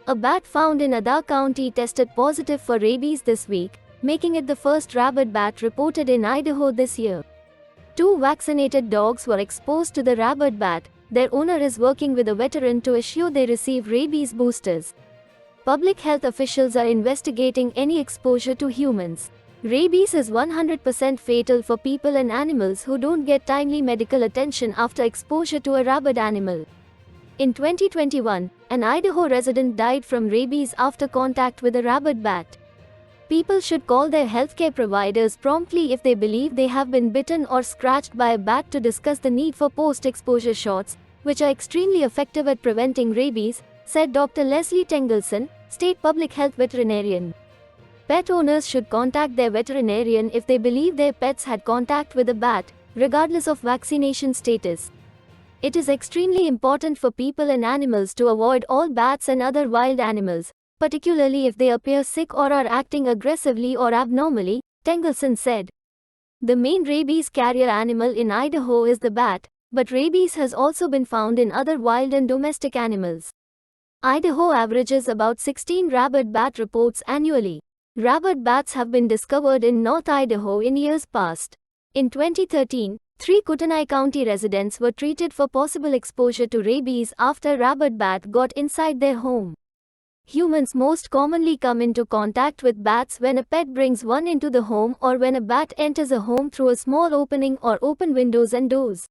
A bat found in Ada County tested positive for rabies this week, making it the first rabid bat reported in Idaho this year. 2 vaccinated dogs were exposed to the rabid bat. Their owner is working with a veteran to assure they receive rabies boosters. Public health officials are investigating any exposure to humans. Rabies is 100% fatal for people and animals who don't get timely medical attention after exposure to a rabid animal. In 2021, an Idaho resident died from rabies after contact with a rabid bat. People should call their healthcare providers promptly if they believe they have been bitten or scratched by a bat to discuss the need for post-exposure shots, which are extremely effective at preventing rabies, said Dr. Leslie Tengelson, state public health veterinarian. Pet owners should contact their veterinarian if they believe their pets had contact with a bat, regardless of vaccination status. It is extremely important for people and animals to avoid all bats and other wild animals, particularly if they appear sick or are acting aggressively or abnormally, Tengelson said. The main rabies carrier animal in Idaho is the bat, but rabies has also been found in other wild and domestic animals. Idaho averages about 16 rabid bat reports annually. Rabid bats have been discovered in North Idaho in years past. In 2013, 3 Kootenai County residents were treated for possible exposure to rabies after a rabid bat got inside their home. Humans most commonly come into contact with bats when a pet brings one into the home or when a bat enters a home through a small opening or open windows and doors.